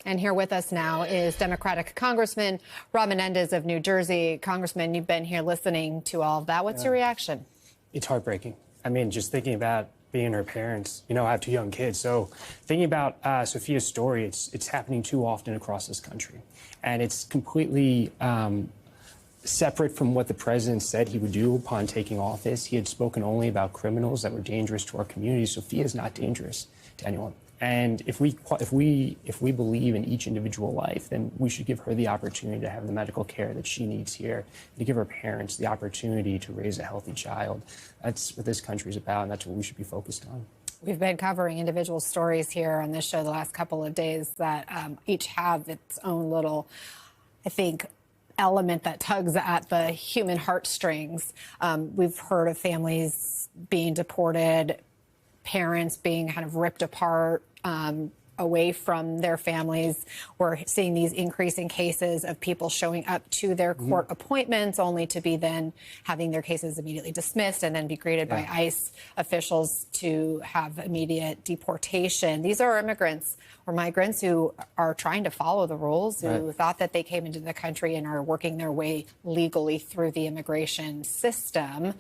And here with us now is Democratic Congressman Rob Menendez of New Jersey. Congressman, you've been here listening to all of that. What's your reaction? It's heartbreaking. I mean, just thinking about being her parents, I have two young kids. So thinking about Sophia's story, it's happening too often across this country. And it's completely separate from what the president said he would do upon taking office. He had spoken only about criminals that were dangerous to our community. Sophia is not dangerous to anyone. And if we believe in each individual life, then we should give her the opportunity to have the medical care that she needs here, and to give her parents the opportunity to raise a healthy child. That's what this country is about, and that's what we should be focused on. We've been covering individual stories here on this show the last couple of days that each have its own little, I think, element that tugs at the human heartstrings. We've heard of families being deported, parents being kind of ripped apart away from their families. We're seeing these increasing cases of people showing up to their court appointments only to be then having their cases immediately dismissed and then be greeted by ICE officials to have immediate deportation. These are immigrants or migrants who are trying to follow the rules, who thought that they came into the country and are working their way legally through the immigration system.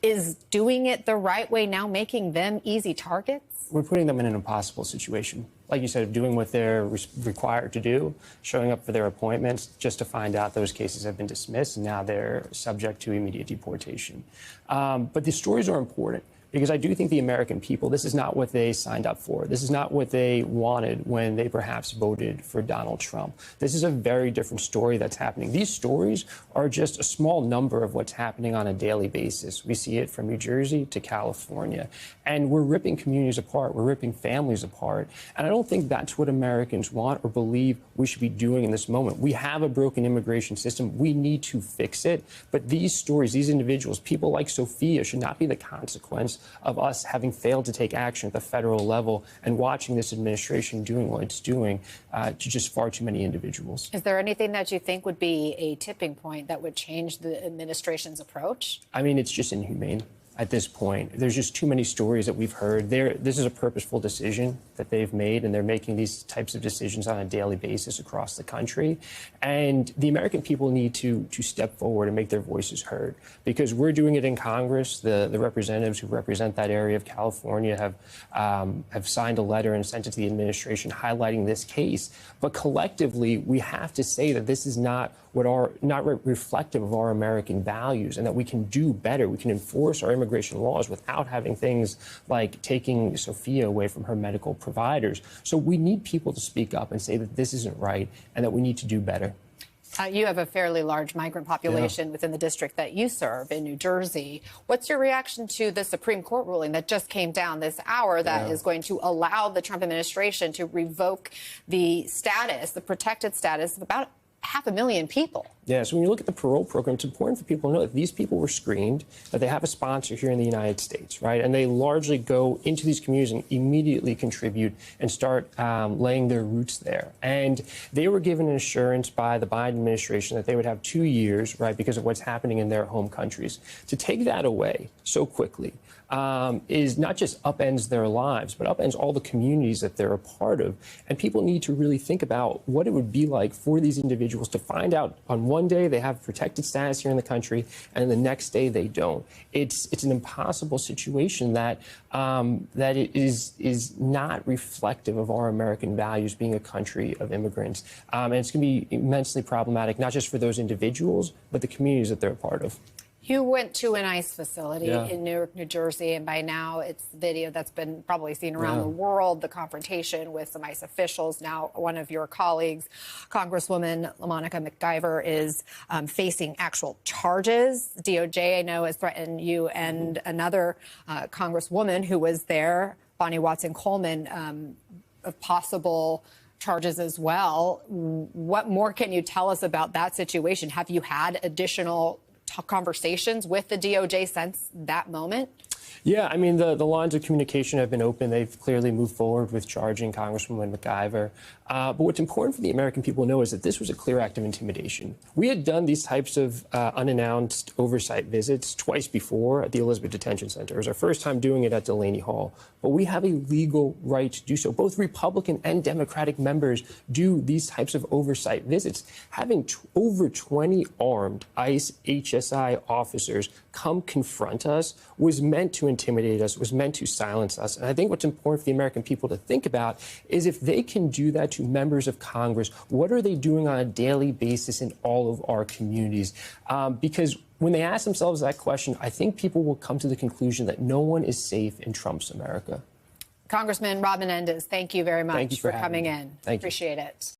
Is doing it the right way now making them easy targets? We're putting them in an impossible situation. Like you said, of doing what they're required to do, showing up for their appointments just to find out those cases have been dismissed, and now they're subject to immediate deportation. But the stories are important, because I do think the American people, this is not what they signed up for. This is not what they wanted when they perhaps voted for Donald Trump. This is a very different story that's happening. These stories are just a small number of what's happening on a daily basis. We see it from New Jersey to California. And we're ripping communities apart. We're ripping families apart. And I don't think that's what Americans want or believe we should be doing in this moment. We have a broken immigration system. We need to fix it. But these stories, these individuals, people like Sophia, should not be the consequence of us having failed to take action at the federal level and watching this administration doing what it's doing to just far too many individuals. Is there anything that you think would be a tipping point that would change the administration's approach? I mean, it's just inhumane at this point. There's just too many stories that we've heard. This is a purposeful decision that they've made, and they're making these types of decisions on a daily basis across the country. And the American people need to step forward and make their voices heard, because we're doing it in Congress. The representatives who represent that area of California have signed a letter and sent it to the administration highlighting this case. But collectively, we have to say that this is not reflective of our American values, and that we can do better. We can enforce our immigration laws without having things like taking Sophia away from her medical providers. So we need people to speak up and say that this isn't right and that we need to do better. You have a fairly large migrant population within the district that you serve in New Jersey. What's your reaction to the Supreme Court ruling that just came down this hour that is going to allow the Trump administration to revoke the status, the protected status of about 500,000 people? Yeah, so when you look at the parole program, it's important for people to know that these people were screened, that they have a sponsor here in the United States, right? And they largely go into these communities and immediately contribute and start laying their roots there. And they were given an assurance by the Biden administration that they would have 2 years, right, because of what's happening in their home countries. To take that away so quickly is not just upends their lives, but upends all the communities that they're a part of. And people need to really think about what it would be like for these individuals to find out on one day they have protected status here in the country, and the next day they don't. It's an impossible situation that it is not reflective of our American values, being a country of immigrants. And it's going to be immensely problematic, not just for those individuals, but the communities that they're a part of. You went to an ICE facility in Newark, New Jersey, and by now it's video that's been probably seen around the world, the confrontation with some ICE officials. Now, one of your colleagues, Congresswoman LaMonica McIver, is facing actual charges. DOJ, I know, has threatened you and another Congresswoman who was there, Bonnie Watson-Coleman, of possible charges as well. What more can you tell us about that situation? Have you had additional conversations with the DOJ since that moment? Yeah, I mean, the lines of communication have been open. They've clearly moved forward with charging Congresswoman MacIver. But what's important for the American people to know is that this was a clear act of intimidation. We had done these types of unannounced oversight visits twice before at the Elizabeth Detention Center. It was our first time doing it at Delaney Hall. But we have a legal right to do so. Both Republican and Democratic members do these types of oversight visits. Having over 20 armed ICE HSI officers come confront us was meant to intimidate us, was meant to silence us. And I think what's important for the American people to think about is if they can do that to members of Congress, what are they doing on a daily basis in all of our communities? Because when they ask themselves that question, I think people will come to the conclusion that no one is safe in Trump's America. Congressman Rob Menendez, thank you very much Thank you for coming having me. in. Thank you. Appreciate it.